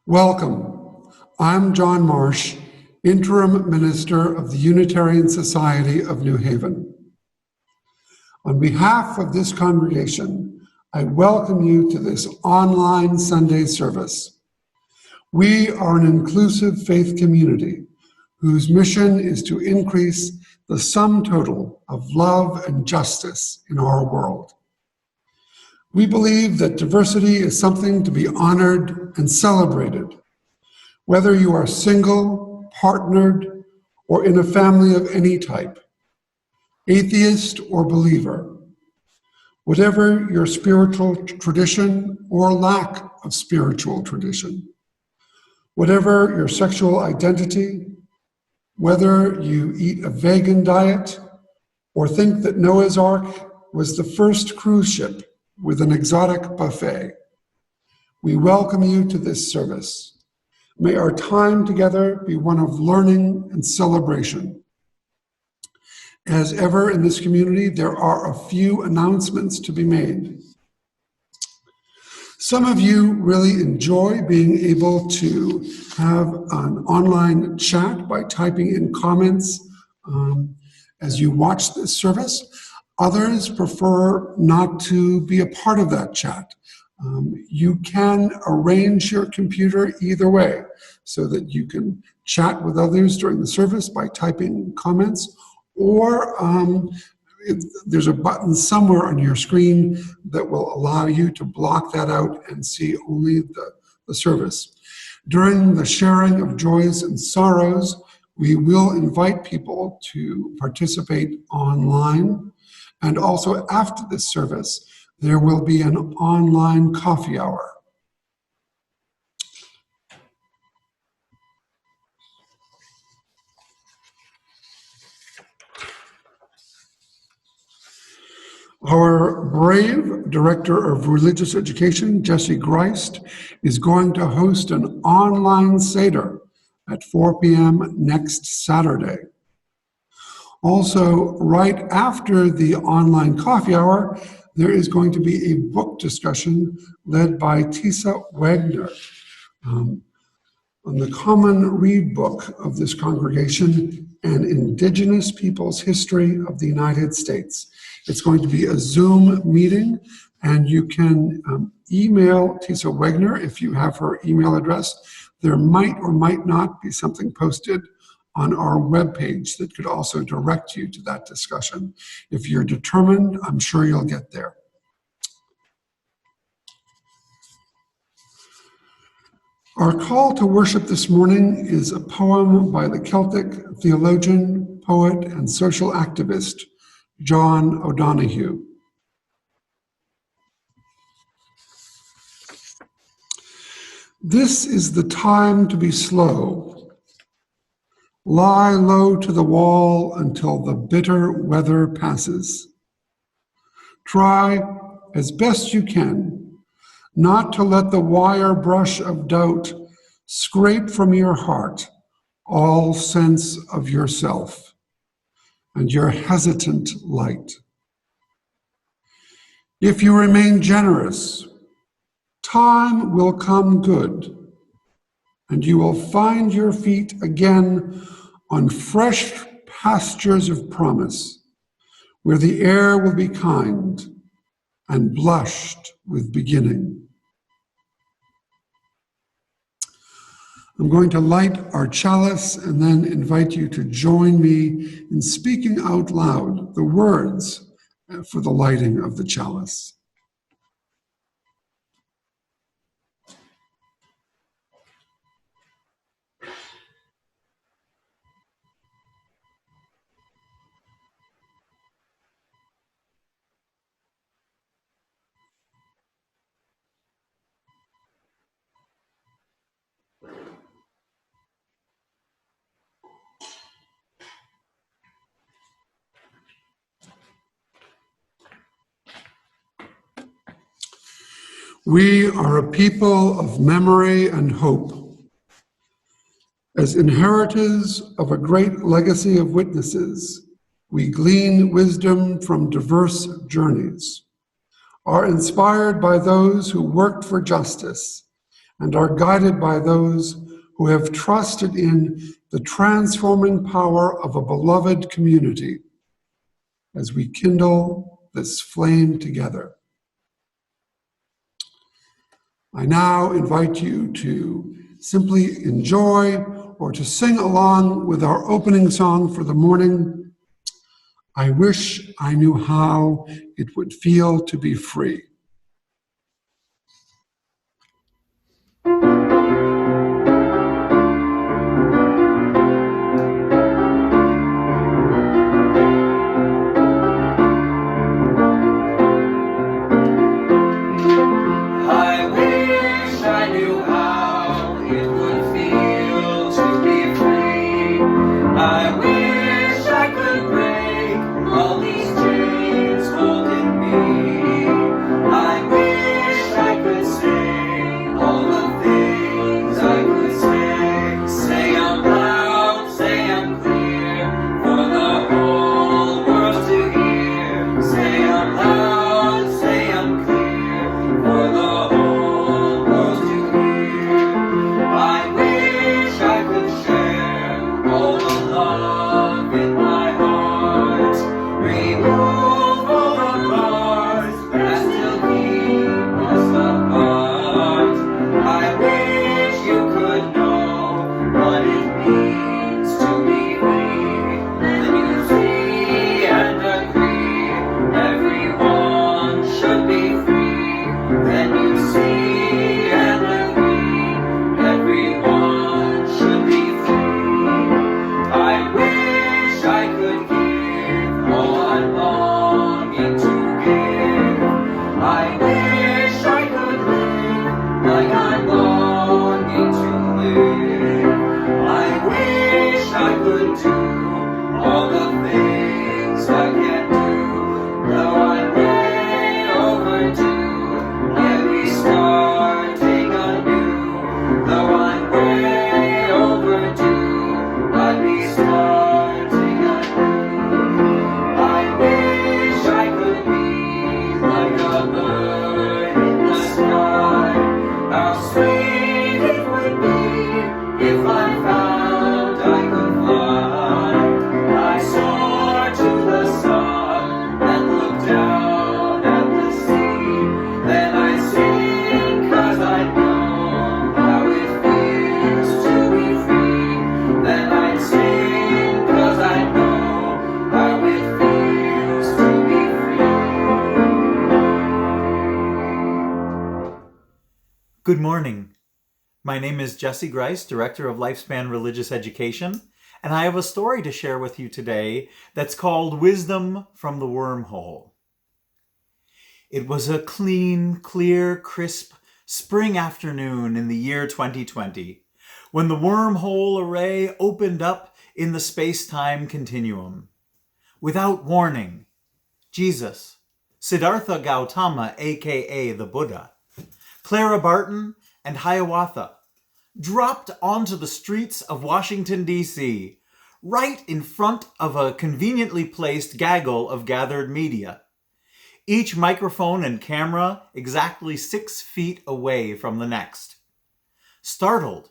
Welcome. I'm John Marsh, Interim Minister of the Unitarian Society of New Haven. On behalf of this congregation, I welcome you to this online Sunday service. We are an inclusive faith community whose mission is to increase the sum total of love and justice in our world. We believe that diversity is something to be honored and celebrated, whether you are single, partnered, or in a family of any type, atheist or believer, whatever your spiritual tradition or lack of spiritual tradition, whatever your sexual identity, whether you eat a vegan diet or think that Noah's Ark was the first cruise ship with an exotic buffet, we welcome you to this service. May our time together be one of learning and celebration. As ever in this community, there are a few announcements to be made. Some of you really enjoy being able to have an online chat by typing in comments as you watch this service. Others prefer not to be a part of that chat. You can arrange your computer either way so that you can chat with others during the service by typing comments, or there's a button somewhere on your screen that will allow you to block that out and see only the service. During the sharing of joys and sorrows, we will invite people to participate online. And also after this service, there will be an online coffee hour. Our brave Director of Religious Education, Jesse Greist, is going to host an online Seder at 4 p.m. next Saturday. Also, right after the online coffee hour, there is going to be a book discussion led by Tisa Wagner on the Common Read book of this congregation, An Indigenous Peoples' History of the United States. It's going to be a Zoom meeting, and you can email Tisa Wagner if you have her email address. There might or might not be something posted on our webpage that could also direct you to that discussion. If you're determined, I'm sure you'll get there. Our call to worship this morning is a poem by the Celtic theologian, poet, and social activist, John O'Donohue. This is the time to be slow. Lie low to the wall until the bitter weather passes. Try, as best you can, not to let the wire brush of doubt scrape from your heart all sense of yourself and your hesitant light. If you remain generous, time will come good, and you will find your feet again on fresh pastures of promise, where the air will be kind and blushed with beginning. I'm going to light our chalice and then invite you to join me in speaking out loud the words for the lighting of the chalice. We are a people of memory and hope. As inheritors of a great legacy of witnesses, we glean wisdom from diverse journeys, are inspired by those who worked for justice, and are guided by those who have trusted in the transforming power of a beloved community as we kindle this flame together. I now invite you to simply enjoy or to sing along with our opening song for the morning, I Wish I Knew How It Would Feel to Be Free. All the things I can't do, though I wish. Good morning. My name is Jesse Grice, Director of Lifespan Religious Education, and I have a story to share with you today that's called Wisdom from the Wormhole. It was a clean, clear, crisp spring afternoon in the year 2020 when the wormhole array opened up in the space-time continuum. Without warning, Jesus, Siddhartha Gautama, aka the Buddha, Clara Barton, and Hiawatha dropped onto the streets of Washington, D.C., right in front of a conveniently placed gaggle of gathered media, each microphone and camera exactly 6 feet away from the next. Startled,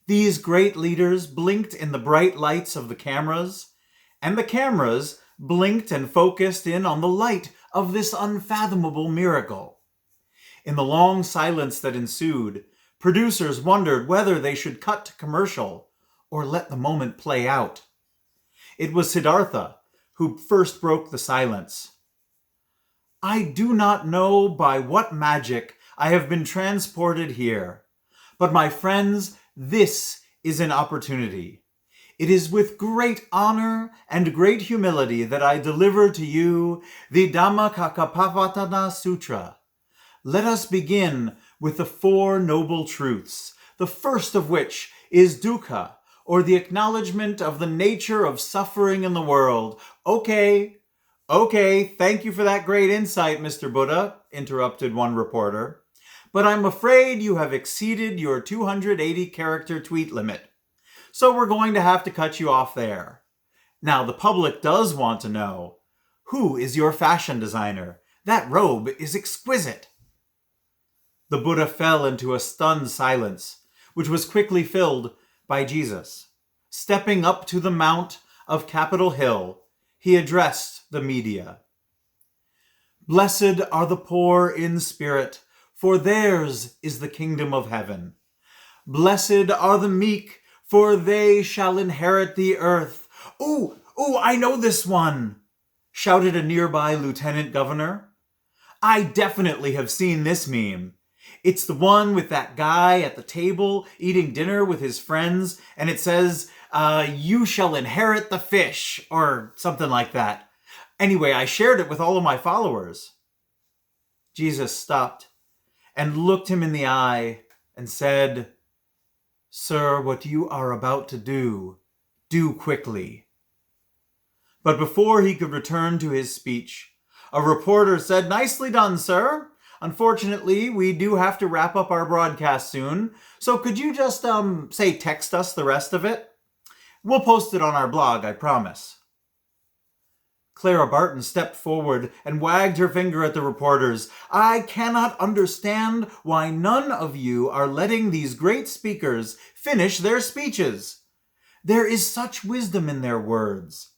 these great leaders blinked in the bright lights of the cameras, and the cameras blinked and focused in on the light of this unfathomable miracle. In the long silence that ensued, producers wondered whether they should cut to commercial or let the moment play out. It was Siddhartha who first broke the silence. I do not know by what magic I have been transported here, but my friends, this is an opportunity. It is with great honor and great humility that I deliver to you the Dhammacakkappavattana Sutra. Let us begin with the 4 noble truths, the first of which is dukkha, or the acknowledgement of the nature of suffering in the world. Okay, thank you for that great insight, Mr. Buddha, interrupted one reporter. But I'm afraid you have exceeded your 280-character tweet limit. So we're going to have to cut you off there. Now, the public does want to know, who is your fashion designer? That robe is exquisite. The Buddha fell into a stunned silence, which was quickly filled by Jesus. Stepping up to the mount of Capitol Hill, he addressed the media. Blessed are the poor in spirit, for theirs is the kingdom of heaven. Blessed are the meek, for they shall inherit the earth. Ooh, I know this one, shouted a nearby lieutenant governor. I definitely have seen this meme. It's the one with that guy at the table eating dinner with his friends, and it says, you shall inherit the fish, or something like that. Anyway, I shared it with all of my followers. Jesus stopped and looked him in the eye and said, Sir, what you are about to do quickly. But before he could return to his speech, a reporter said, Nicely done, sir. Unfortunately, we do have to wrap up our broadcast soon, so could you just, text us the rest of it? We'll post it on our blog, I promise. Clara Barton stepped forward and wagged her finger at the reporters. I cannot understand why none of you are letting these great speakers finish their speeches. There is such wisdom in their words.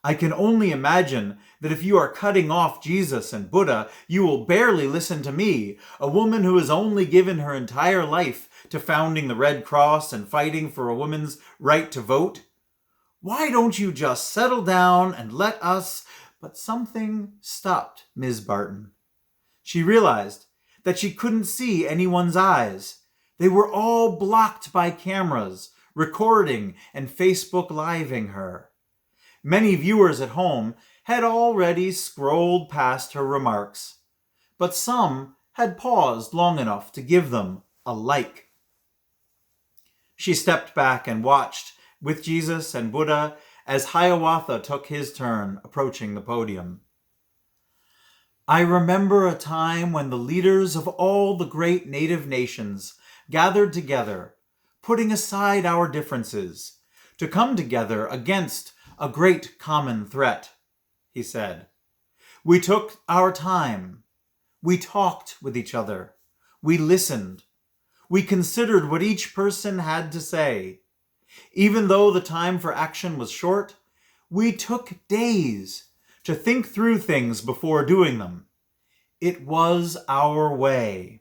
I can only imagine that if you are cutting off Jesus and Buddha, you will barely listen to me, a woman who has only given her entire life to founding the Red Cross and fighting for a woman's right to vote. Why don't you just settle down and let us... But something stopped Ms. Barton. She realized that she couldn't see anyone's eyes. They were all blocked by cameras, recording and Facebook Living her. Many viewers at home had already scrolled past her remarks, but some had paused long enough to give them a like. She stepped back and watched with Jesus and Buddha as Hiawatha took his turn approaching the podium. I remember a time when the leaders of all the great native nations gathered together, putting aside our differences, to come together against a great common threat, he said. We took our time. We talked with each other. We listened. We considered what each person had to say. Even though the time for action was short, we took days to think through things before doing them. It was our way.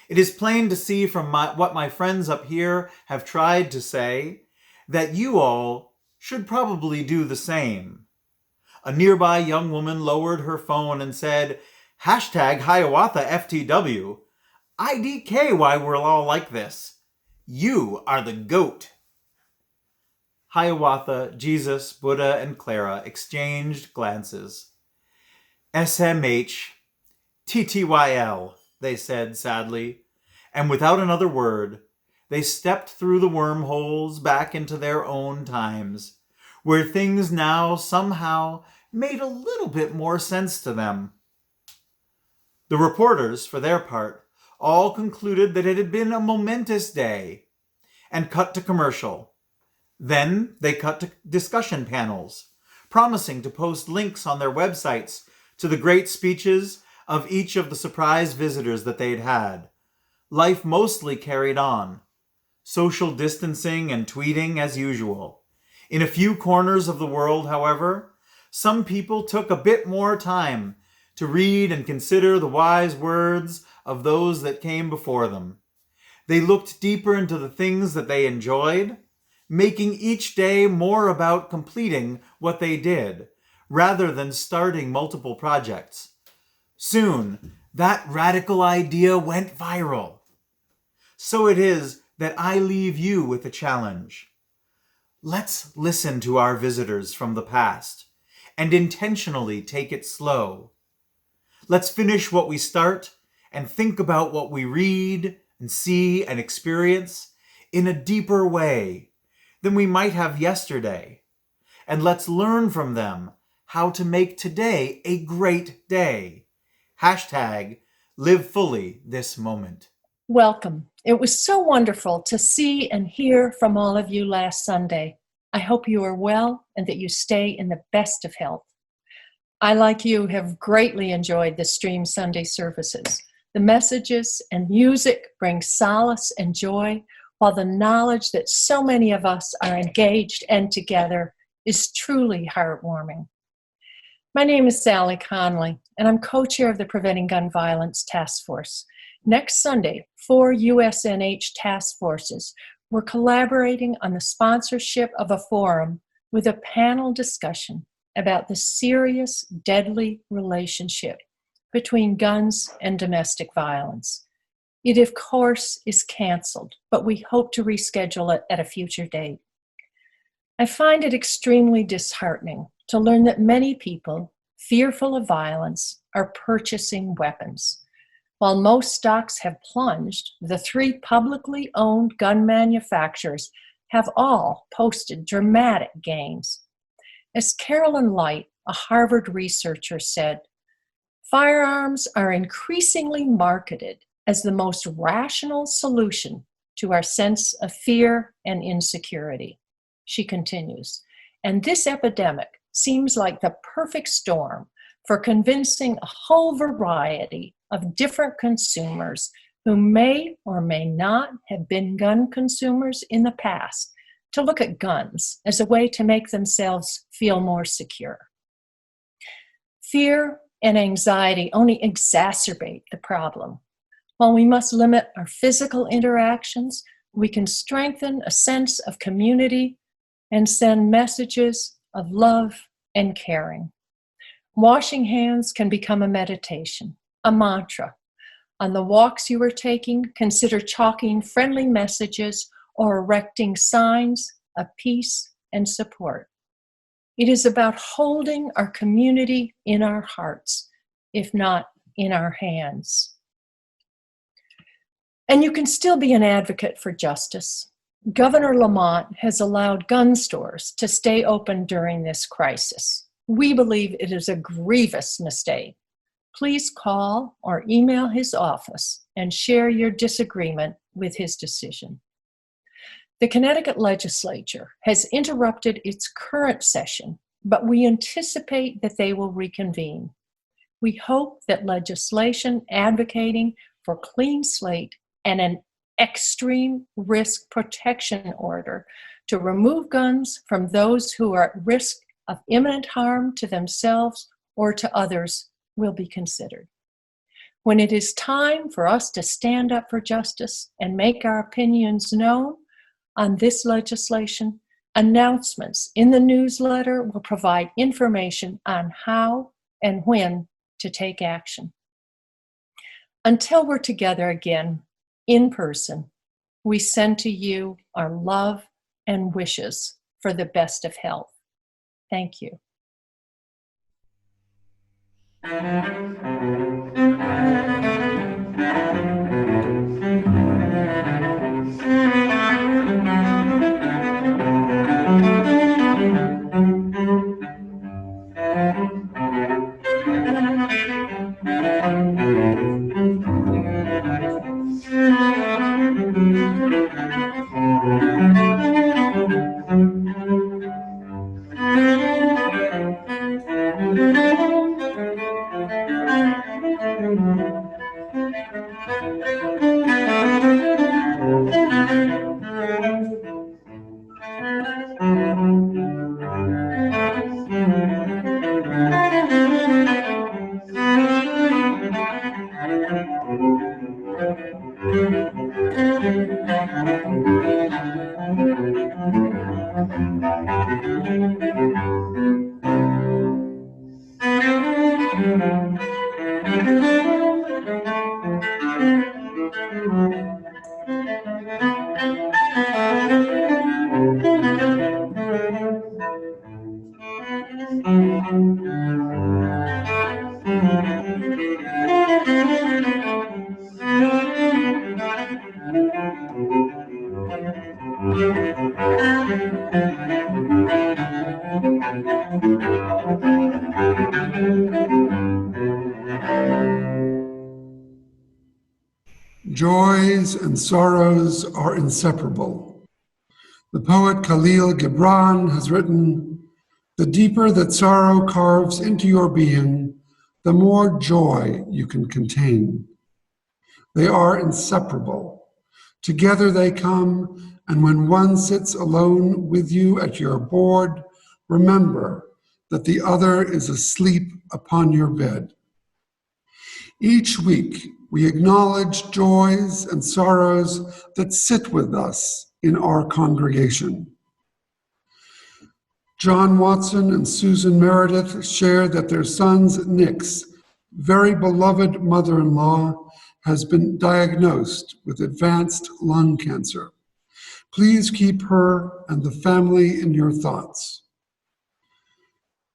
It is plain to see from what my friends up here have tried to say that you all should probably do the same. A nearby young woman lowered her phone and said, #Hiawatha FTW. IDK why we're all like this. You are the goat. Hiawatha, Jesus, Buddha, and Clara exchanged glances. SMH, TTYL, they said sadly, and without another word, they stepped through the wormholes back into their own times, where things now somehow made a little bit more sense to them. The reporters, for their part, all concluded that it had been a momentous day, and cut to commercial. Then they cut to discussion panels, promising to post links on their websites to the great speeches of each of the surprise visitors that they'd had. Life mostly carried on. Social distancing and tweeting as usual. In a few corners of the world, however, some people took a bit more time to read and consider the wise words of those that came before them. They looked deeper into the things that they enjoyed, making each day more about completing what they did, rather than starting multiple projects. Soon, that radical idea went viral. So it is that I leave you with a challenge. Let's listen to our visitors from the past and intentionally take it slow. Let's finish what we start and think about what we read and see and experience in a deeper way than we might have yesterday. And let's learn from them how to make today a great day. Hashtag live fully this moment. Welcome. It was so wonderful to see and hear from all of you last Sunday. I hope you are well and that you stay in the best of health. I, like you, have greatly enjoyed the stream Sunday services. The messages and music bring solace and joy, while the knowledge that so many of us are engaged and together is truly heartwarming. My name is Sally Conley, and I'm co-chair of the Preventing Gun Violence Task Force. Next Sunday, 4 USNH task forces were collaborating on the sponsorship of a forum with a panel discussion about the serious, deadly relationship between guns and domestic violence. It, of course, is canceled, but we hope to reschedule it at a future date. I find it extremely disheartening to learn that many people, fearful of violence, are purchasing weapons. While most stocks have plunged, the 3 publicly owned gun manufacturers have all posted dramatic gains. As Carolyn Light, a Harvard researcher, said, firearms are increasingly marketed as the most rational solution to our sense of fear and insecurity. She continues, and this epidemic seems like the perfect storm for convincing a whole variety of different consumers who may or may not have been gun consumers in the past to look at guns as a way to make themselves feel more secure. Fear and anxiety only exacerbate the problem. While we must limit our physical interactions, we can strengthen a sense of community and send messages of love and caring. Washing hands can become a meditation, a mantra. On the walks you are taking, consider chalking friendly messages or erecting signs of peace and support. It is about holding our community in our hearts, if not in our hands. And you can still be an advocate for justice. Governor Lamont has allowed gun stores to stay open during this crisis. We believe it is a grievous mistake. Please call or email his office and share your disagreement with his decision. The Connecticut legislature has interrupted its current session, but we anticipate that they will reconvene. We hope that legislation advocating for clean slate and an extreme risk protection order to remove guns from those who are at risk of imminent harm to themselves or to others will be considered. When it is time for us to stand up for justice and make our opinions known on this legislation, announcements in the newsletter will provide information on how and when to take action. Until we're together again in person, we send to you our love and wishes for the best of health. Thank you. Joys and sorrows are inseparable. The poet Khalil Gibran has written, "The deeper that sorrow carves into your being, the more joy you can contain." They are inseparable. Together they come, and when one sits alone with you at your board, remember that the other is asleep upon your bed. Each week, we acknowledge joys and sorrows that sit with us in our congregation. John Watson and Susan Meredith share that their son's Nick's very beloved mother-in-law has been diagnosed with advanced lung cancer. Please keep her and the family in your thoughts.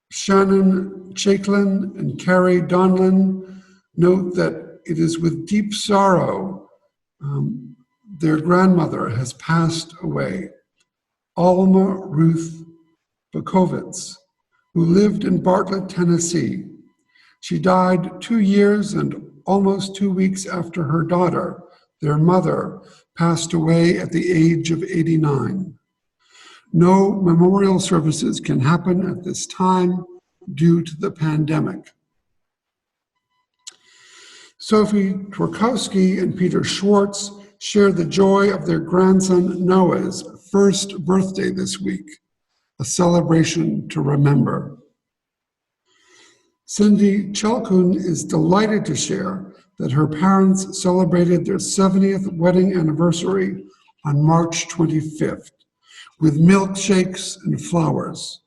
Shannon Chaiklin and Carrie Donlin note that it is with deep sorrow their grandmother has passed away, Alma Ruth Bukovitz, who lived in Bartlett, Tennessee. She died 2 years and almost 2 weeks after her daughter, their mother, passed away at the age of 89. No memorial services can happen at this time due to the pandemic. Sophie Twarkowski and Peter Schwartz share the joy of their grandson Noah's first birthday this week, a celebration to remember. Cindy Chelkun is delighted to share that her parents celebrated their 70th wedding anniversary on March 25th with milkshakes and flowers,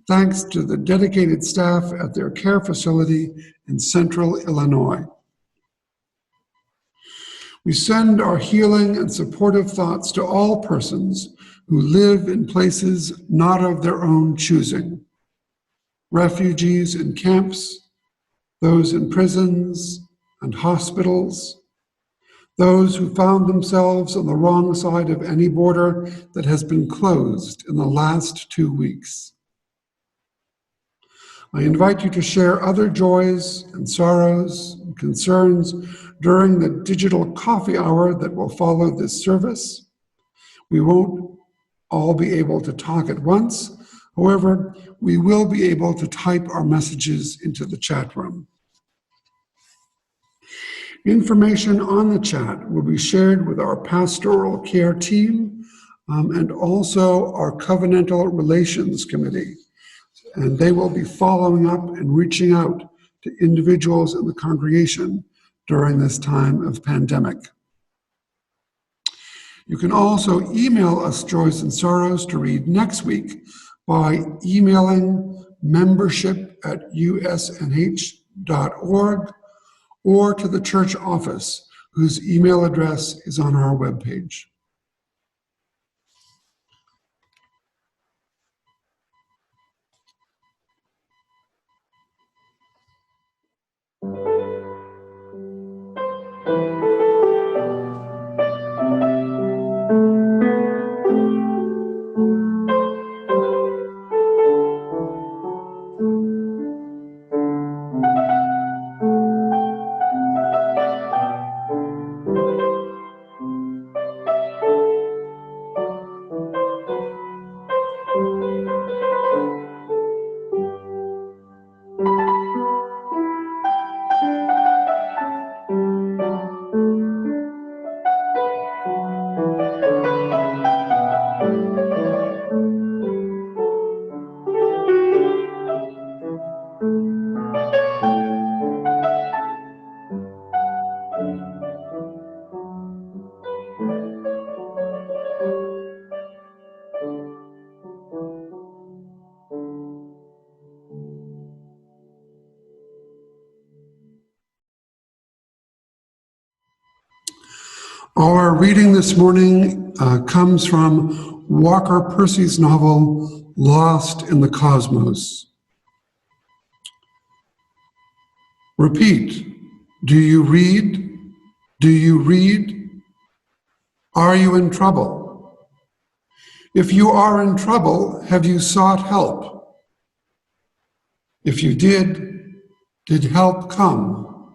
thanks to the dedicated staff at their care facility in central Illinois. We send our healing and supportive thoughts to all persons who live in places not of their own choosing. Refugees in camps, those in prisons and hospitals, those who found themselves on the wrong side of any border that has been closed in the last 2 weeks. I invite you to share other joys and sorrows and concerns during the digital coffee hour that will follow this service. We won't all be able to talk at once. However, we will be able to type our messages into the chat room. Information on the chat will be shared with our pastoral care team and also our covenantal relations committee. And they will be following up and reaching out to individuals in the congregation during this time of pandemic. You can also email us joys and sorrows to read next week by emailing membership@usnh.org or to the church office, whose email address is on our webpage. Our reading this morning comes from Walker Percy's novel, Lost in the Cosmos. Repeat. Do you read? Do you read? Are you in trouble? If you are in trouble, have you sought help? If you did help come?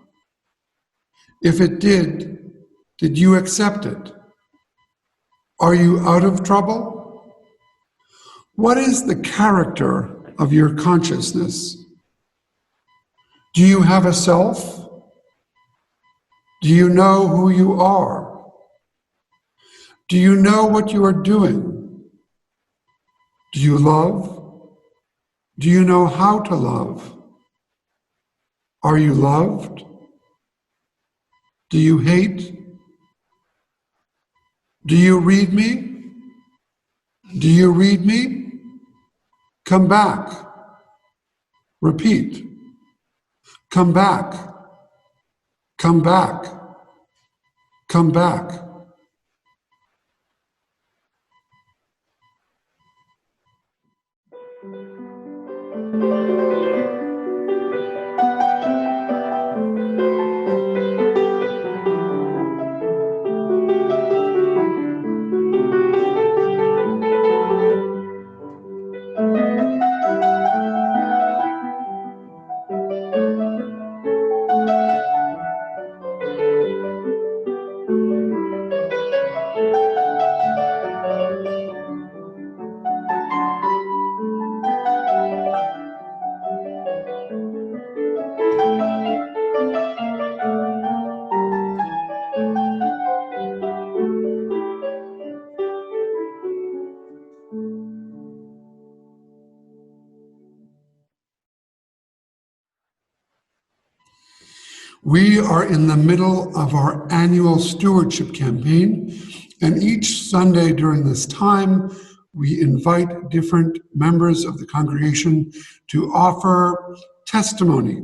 If it did you accept it? Are you out of trouble? What is the character of your consciousness? Do you have a self? Do you know who you are? Do you know what you are doing? Do you love? Do you know how to love? Are you loved? Do you hate? Do you read me? Do you read me? Come back. Repeat. Come back. Come back. Come back. We are in the middle of our annual stewardship campaign, and each Sunday during this time, we invite different members of the congregation to offer testimony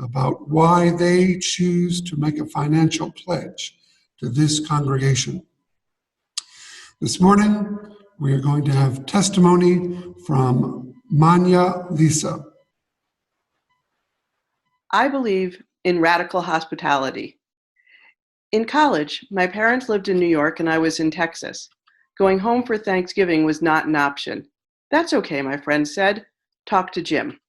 about why they choose to make a financial pledge to this congregation. This morning, we are going to have testimony from Manya Lisa. I believe in radical hospitality. In college, my parents lived in New York and I was in Texas. Going home for Thanksgiving was not an option. That's okay, my friend said. Talk to Jim.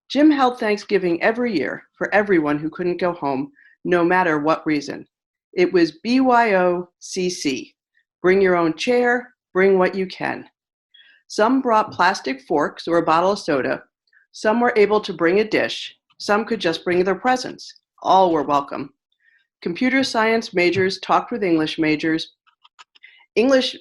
Jim held Thanksgiving every year for everyone who couldn't go home, no matter what reason. It was BYOCC. Bring your own chair, bring what you can. Some brought plastic forks or a bottle of soda. Some were able to bring a dish. Some could just bring their presents. All were welcome. Computer science majors talked with English majors. English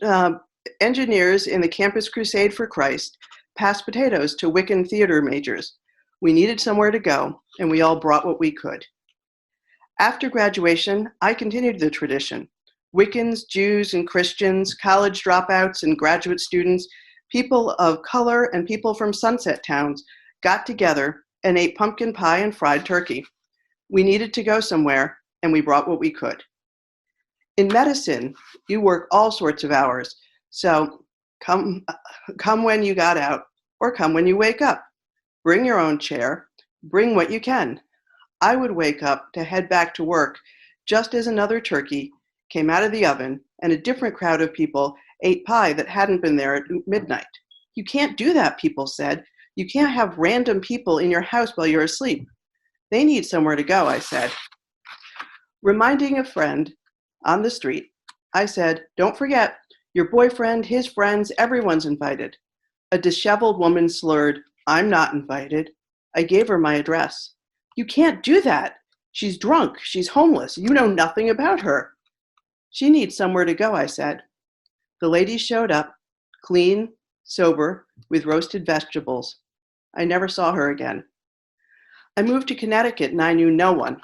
engineers in the Campus Crusade for Christ passed potatoes to Wiccan theater majors. We needed somewhere to go, and we all brought what we could. After graduation, I continued the tradition. Wiccans, Jews, and Christians, college dropouts and graduate students, people of color, and people from sunset towns got together and ate pumpkin pie and fried turkey. We needed to go somewhere, and we brought what we could. In medicine, you work all sorts of hours, so come when you got out, or come when you wake up. Bring your own chair, bring what you can. I would wake up to head back to work just as another turkey came out of the oven and a different crowd of people ate pie that hadn't been there at midnight. You can't do that, people said. You can't have random people in your house while you're asleep. They need somewhere to go, I said. Reminding a friend on the street, I said, don't forget, your boyfriend, his friends, everyone's invited. A disheveled woman slurred, I'm not invited. I gave her my address. You can't do that. She's drunk. She's homeless. You know nothing about her. She needs somewhere to go, I said. The lady showed up, clean, sober, with roasted vegetables. I never saw her again. I moved to Connecticut and I knew no one.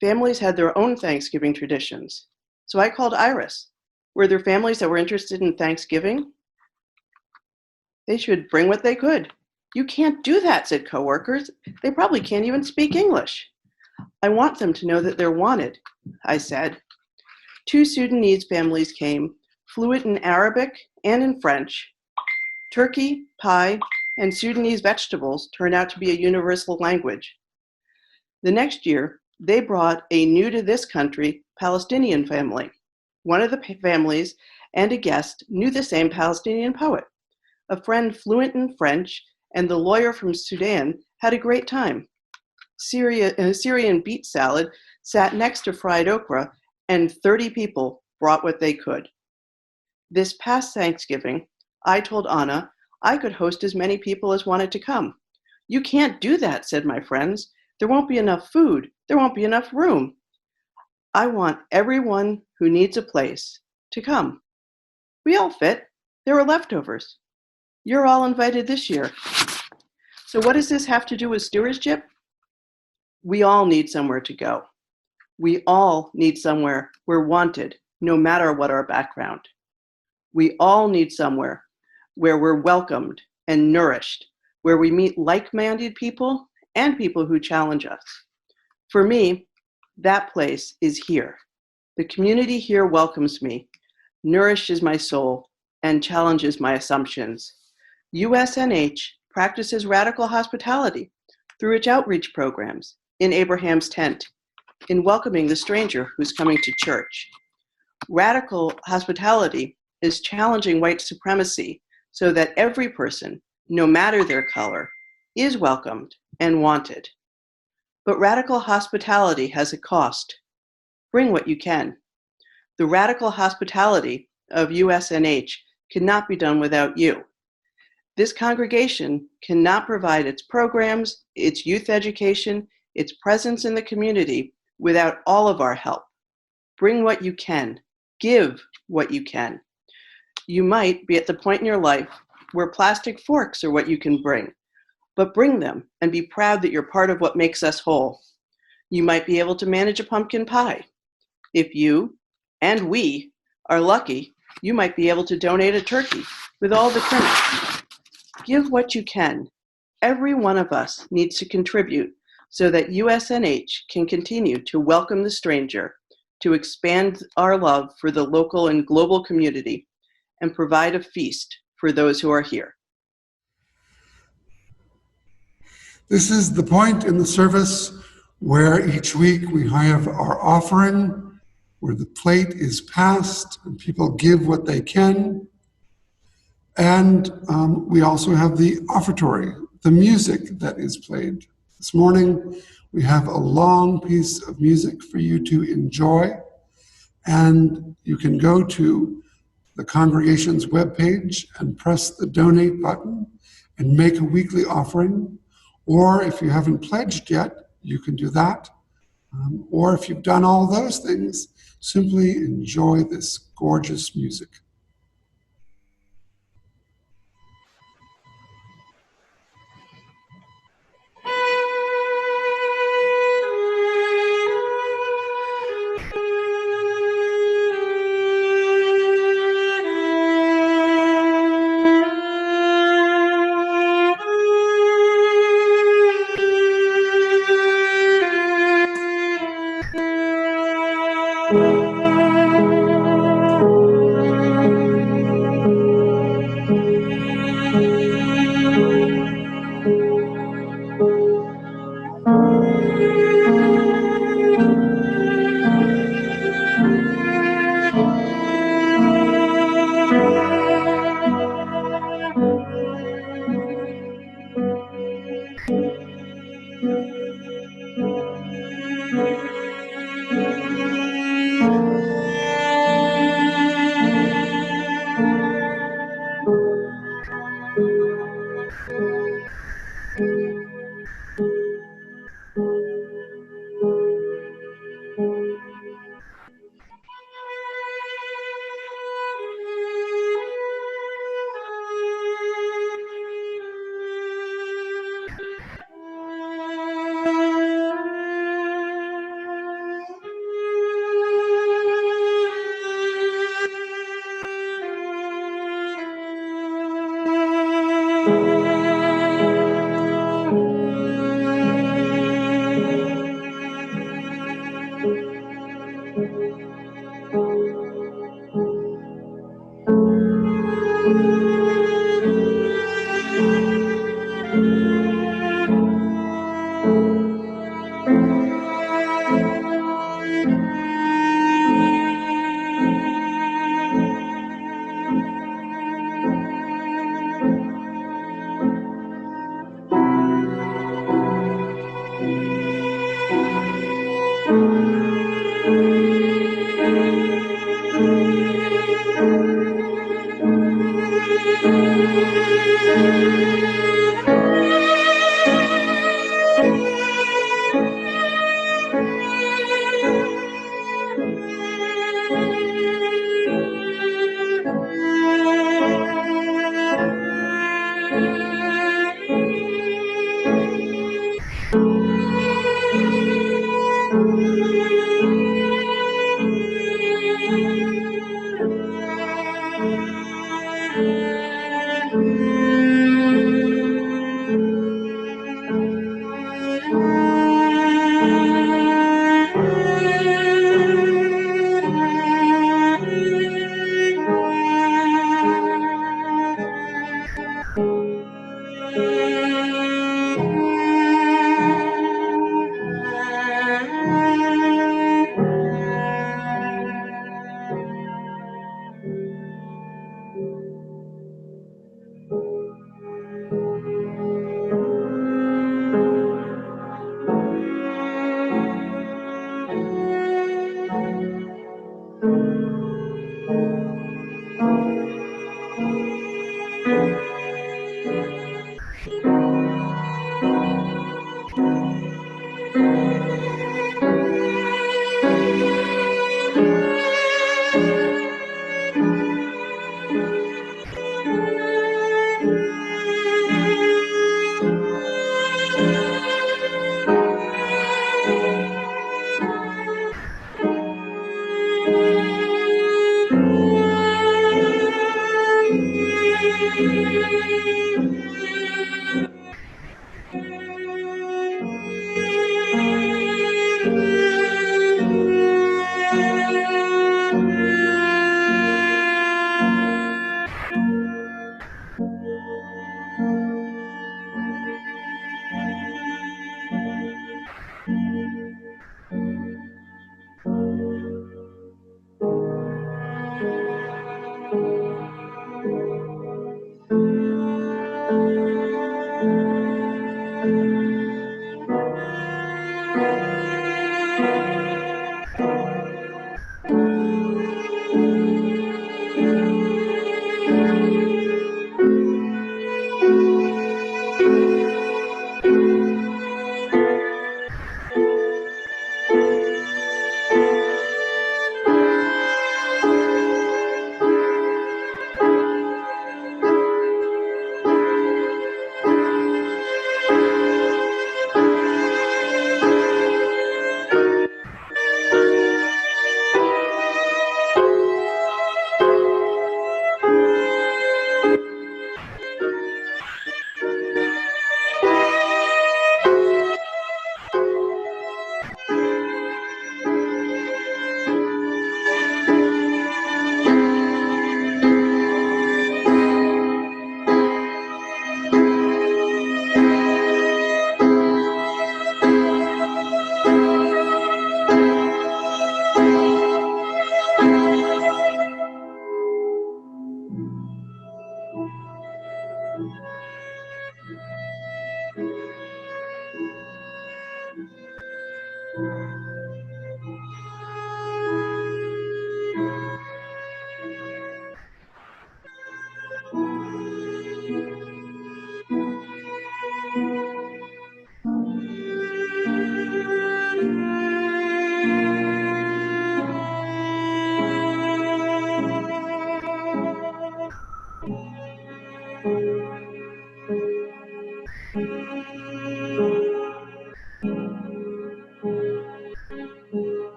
Families had their own Thanksgiving traditions. So I called Iris. Were there families that were interested in Thanksgiving? They should bring what they could. You can't do that, said coworkers. They probably can't even speak English. I want them to know that they're wanted, I said. 2 Sudanese families came, fluent in Arabic and in French. Turkey, pie, and Sudanese vegetables turned out to be a universal language. The next year, they brought a new to this country Palestinian family. One of the families and a guest knew the same Palestinian poet. A friend fluent in French and the lawyer from Sudan had a great time. Syrian beet salad sat next to fried okra, and 30 people brought what they could. This past Thanksgiving, I told Anna I could host as many people as wanted to come. You can't do that, said my friends. There won't be enough food. There won't be enough room. I want everyone who needs a place to come. We all fit. There were leftovers. You're all invited this year. So what does this have to do with stewardship? We all need somewhere to go. We all need somewhere we're wanted, no matter what our background. We all need somewhere where we're welcomed and nourished, where we meet like-minded people and people who challenge us. For me, that place is here. The community here welcomes me, nourishes my soul, and challenges my assumptions. USNH practices radical hospitality through its outreach programs, in Abraham's tent, in welcoming the stranger who's coming to church. Radical hospitality is challenging white supremacy so that every person, no matter their color, is welcomed and wanted. But radical hospitality has a cost. Bring what you can. The radical hospitality of USNH cannot be done without you. This congregation cannot provide its programs, its youth education, its presence in the community without all of our help. Bring what you can. Give what you can. You might be at the point in your life where plastic forks are what you can bring, but bring them and be proud that you're part of what makes us whole. You might be able to manage a pumpkin pie. If you and we are lucky, you might be able to donate a turkey with all the trimmings. Give what you can. Every one of us needs to contribute so that USNH can continue to welcome the stranger, to expand our love for the local and global community, and provide a feast for those who are here. This is the point in the service where each week we have our offering, where the plate is passed and people give what they can. And we also have the offertory, the music that is played. This morning, we have a long piece of music for you to enjoy, and you can go to the congregation's webpage and press the donate button and make a weekly offering. Or if you haven't pledged yet, you can do that. Or if you've done all those things, simply enjoy this gorgeous music.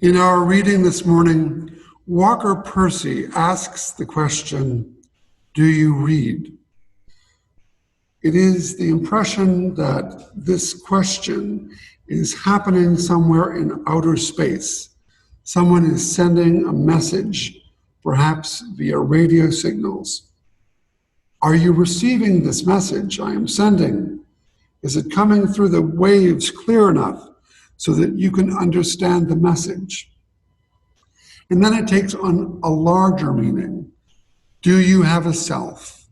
In our reading this morning, Walker Percy asks the question, do you read? It is the impression that this question is happening somewhere in outer space. Someone is sending a message, perhaps via radio signals. Are you receiving this message I am sending? Is it coming through the waves clear enough so that you can understand the message? And then it takes on a larger meaning. Do you have a self?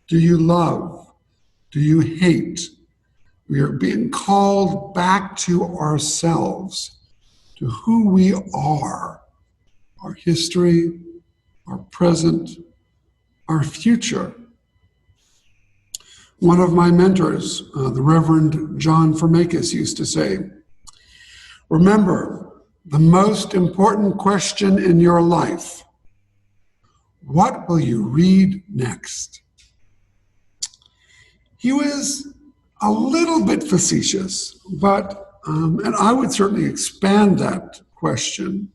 Do you love? Do you hate? We are being called back to ourselves, to who we are, our history, our present, our future. One of my mentors, the Reverend John Firmakis, used to say, remember, the most important question in your life, what will you read next? He was a little bit facetious, but, and I would certainly expand that question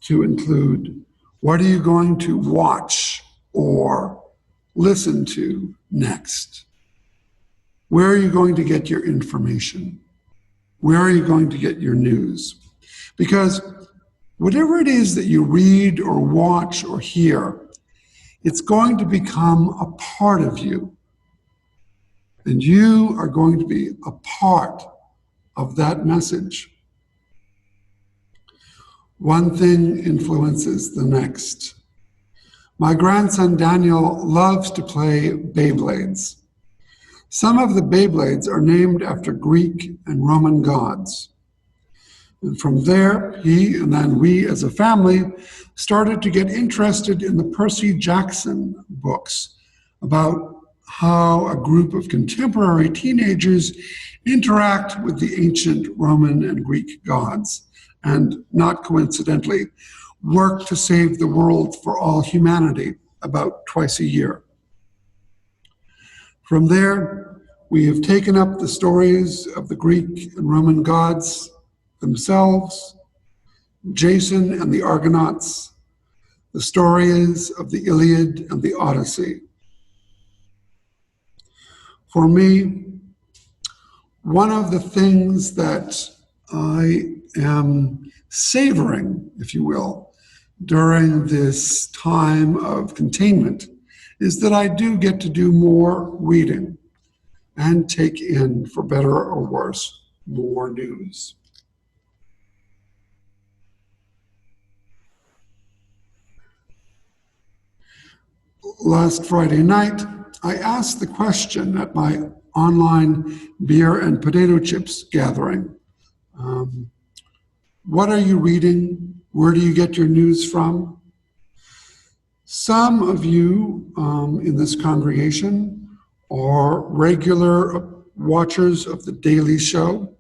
to include, what are you going to watch or listen to next? Where are you going to get your information? Where are you going to get your news? Because whatever it is that you read or watch or hear, it's going to become a part of you. And you are going to be a part of that message. One thing influences the next. My grandson Daniel loves to play Beyblades. Some of the Beyblades are named after Greek and Roman gods. And from there, he and then we as a family started to get interested in the Percy Jackson books about how a group of contemporary teenagers interact with the ancient Roman and Greek gods, and not coincidentally, work to save the world for all humanity about twice a year. From there, we have taken up the stories of the Greek and Roman gods themselves, Jason and the Argonauts, the stories of the Iliad and the Odyssey. For me, one of the things that I am savoring, if you will, during this time of containment is that I do get to do more reading and take in, for better or worse, more news. Last Friday night, I asked the question at my online beer and potato chips gathering, what are you reading? Where do you get your news from? Some of you in this congregation are regular watchers of The Daily Show.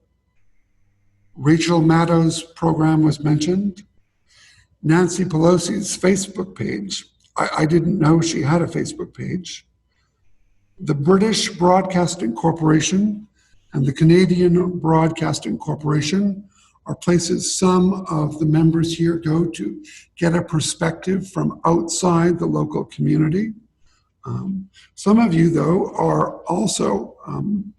Rachel Maddow's program was mentioned. Nancy Pelosi's Facebook page. I didn't know she had a Facebook page. The British Broadcasting Corporation and the Canadian Broadcasting Corporation are places some of the members here go to get a perspective from outside the local community. Some of you, though, are also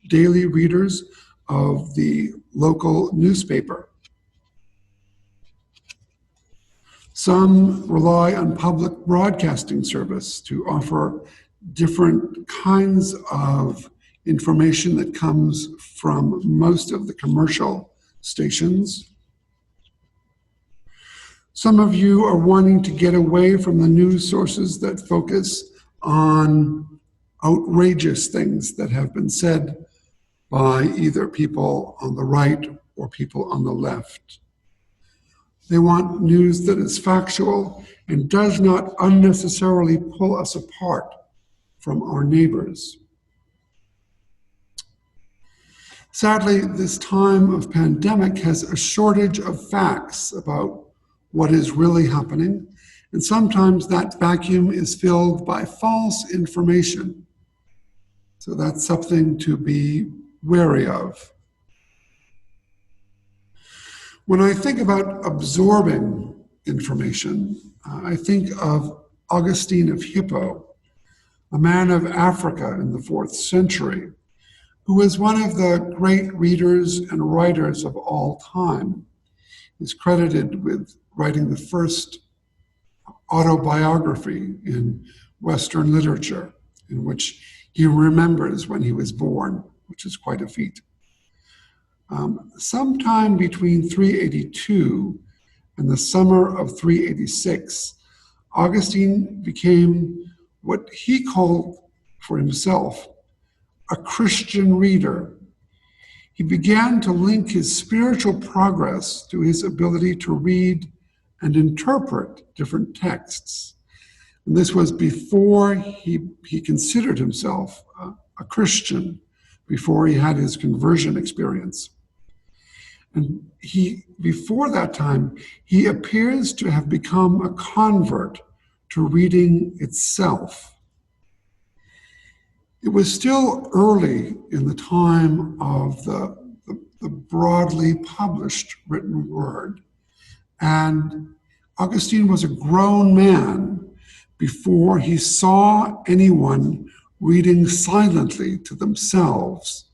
daily readers of the local newspaper. Some rely on public broadcasting service to offer different kinds of information that comes from most of the commercial stations. Some of you are wanting to get away from the news sources that focus on outrageous things that have been said by either people on the right or people on the left. They want news that is factual and does not unnecessarily pull us apart from our neighbors. Sadly, this time of pandemic has a shortage of facts about what is really happening, and sometimes that vacuum is filled by false information. So that's something to be wary of. When I think about absorbing information, I think of Augustine of Hippo, a man of Africa in the 4th century, who was one of the great readers and writers of all time. He's credited with writing the first autobiography in Western literature, in which he remembers when he was born, which is quite a feat. Sometime between 382 and the summer of 386, Augustine became what he called for himself a Christian reader. He began to link his spiritual progress to his ability to read and interpret different texts. And this was before he considered himself a Christian, before he had his conversion experience. And before that time, he appears to have become a convert to reading itself. It was still early in the time of the broadly published written word, and Augustine was a grown man before he saw anyone reading silently to themselves.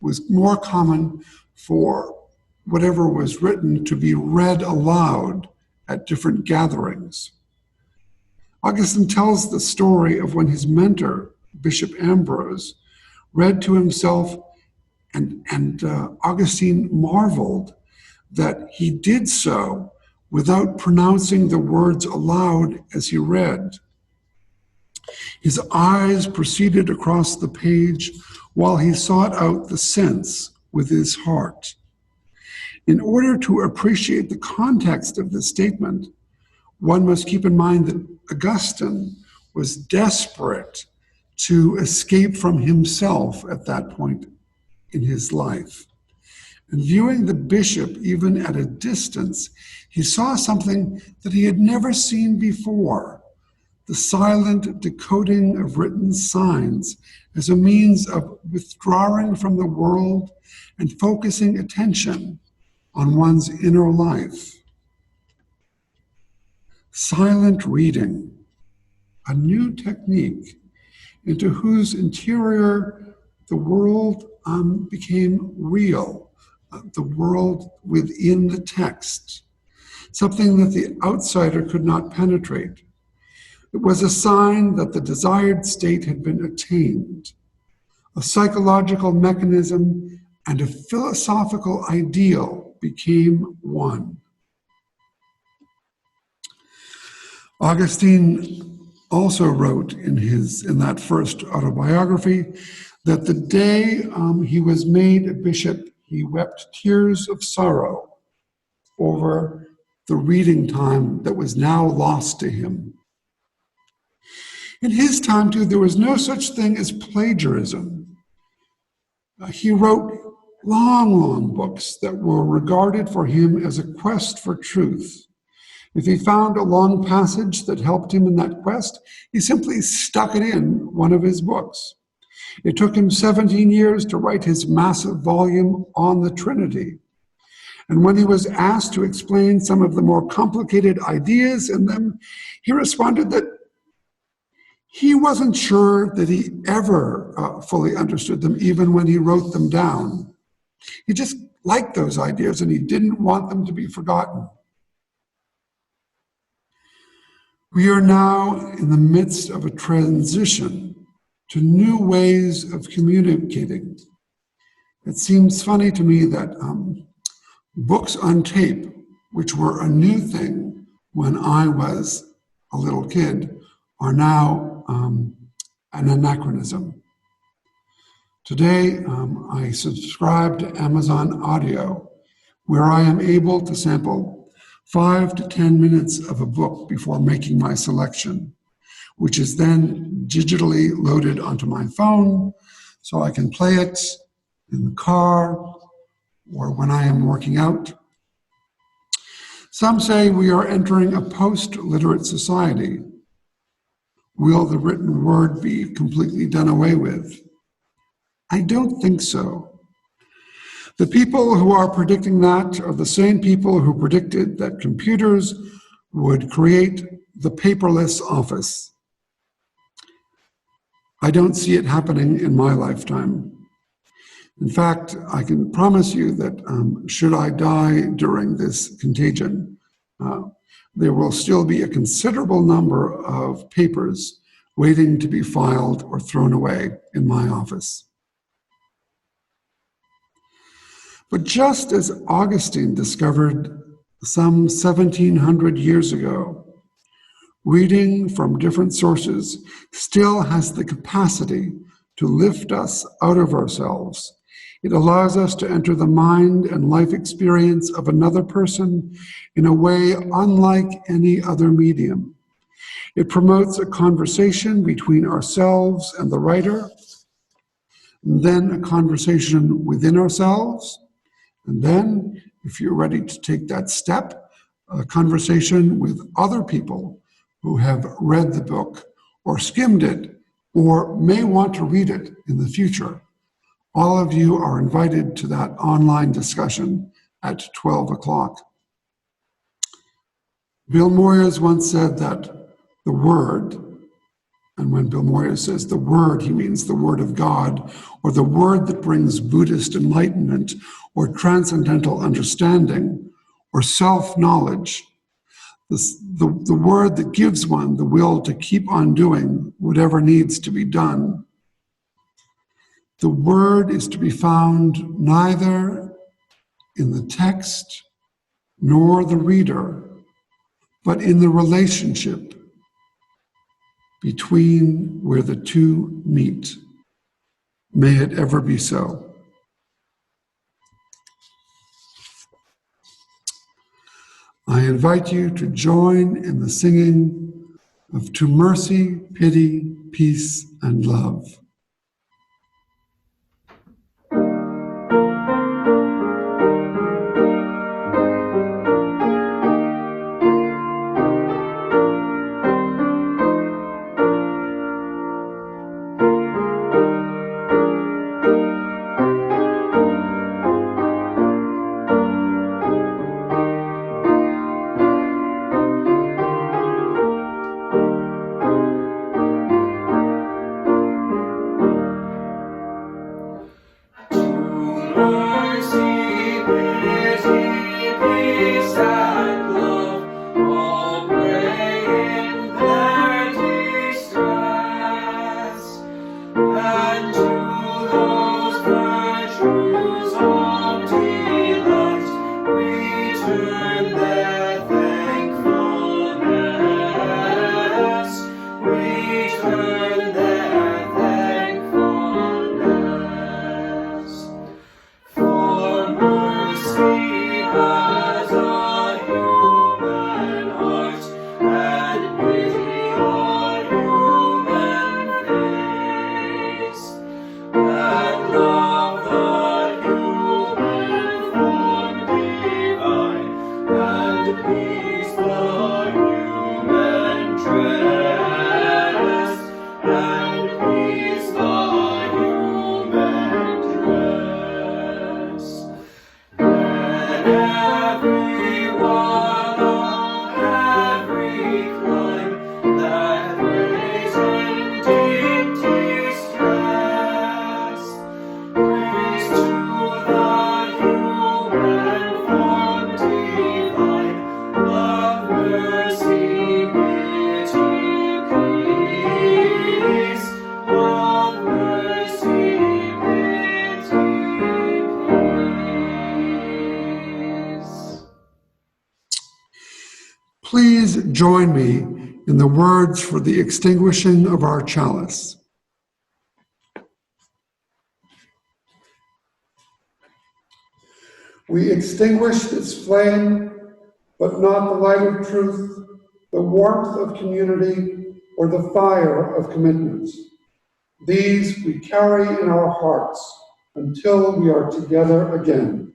Was more common for whatever was written to be read aloud at different gatherings. Augustine tells the story of when his mentor, Bishop Ambrose, read to himself, and Augustine marveled that he did so without pronouncing the words aloud as he read. His eyes proceeded across the page while he sought out the sense with his heart. In order to appreciate the context of this statement, one must keep in mind that Augustine was desperate to escape from himself at that point in his life. And viewing the bishop even at a distance, he saw something that he had never seen before: the silent decoding of written signs as a means of withdrawing from the world and focusing attention on one's inner life. Silent reading, a new technique into whose interior the world became real, the world within the text, something that the outsider could not penetrate. It was a sign that the desired state had been attained. A psychological mechanism and a philosophical ideal became one. Augustine also wrote in that first autobiography that the day he was made a bishop, he wept tears of sorrow over the reading time that was now lost to him. In his time, too, there was no such thing as plagiarism. He wrote long books that were regarded for him as a quest for truth. If he found a long passage that helped him in that quest, he simply stuck it in one of his books. It took him 17 years to write his massive volume on the Trinity. And when he was asked to explain some of the more complicated ideas in them, he responded that he wasn't sure that he ever fully understood them, even when he wrote them down. He just liked those ideas and he didn't want them to be forgotten. We are now in the midst of a transition to new ways of communicating. It seems funny to me that books on tape, which were a new thing when I was a little kid, are now an anachronism. Today, I subscribe to Amazon Audio, where I am able to sample 5 to 10 minutes of a book before making my selection, which is then digitally loaded onto my phone so I can play it in the car or when I am working out. Some say we are entering a post-literate society. Will the written word be completely done away with? I don't think so. The people who are predicting that are the same people who predicted that computers would create the paperless office. I don't see it happening in my lifetime. In fact, I can promise you that should I die during this contagion, there will still be a considerable number of papers waiting to be filed or thrown away in my office. But just as Augustine discovered some 1700 years ago, reading from different sources still has the capacity to lift us out of ourselves. It allows us to enter the mind and life experience of another person in a way unlike any other medium. It promotes a conversation between ourselves and the writer, and then a conversation within ourselves, and then, if you're ready to take that step, a conversation with other people who have read the book or skimmed it or may want to read it in the future. All of you are invited to that online discussion at 12 o'clock. Bill Moyers once said that the Word, and when Bill Moyers says the Word, he means the Word of God, or the Word that brings Buddhist enlightenment, or transcendental understanding, or self-knowledge, the Word that gives one the will to keep on doing whatever needs to be done. The Word is to be found neither in the text nor the reader, but in the relationship between where the two meet. May it ever be so. I invite you to join in the singing of To Mercy, Pity, Peace, and Love. Please join me in the words for the extinguishing of our chalice. We extinguish this flame, but not the light of truth, the warmth of community, or the fire of commitment. These we carry in our hearts until we are together again.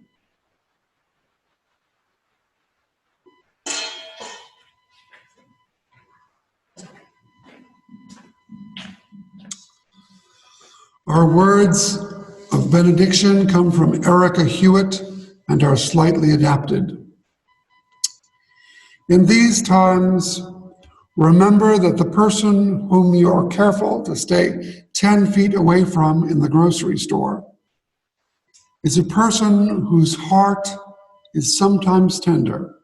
Our words of benediction come from Erica Hewitt and are slightly adapted. In these times, remember that the person whom you are careful to stay 10 feet away from in the grocery store is a person whose heart is sometimes tender,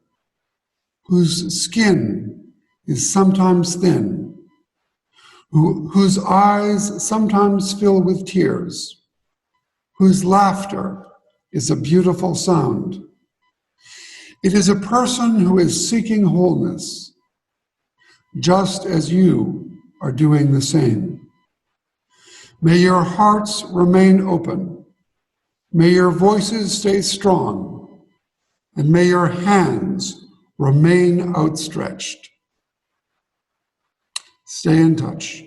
whose skin is sometimes thin, whose eyes sometimes fill with tears, whose laughter is a beautiful sound. It is a person who is seeking wholeness, just as you are doing the same. May your hearts remain open. May your voices stay strong, and may your hands remain outstretched. Stay in touch.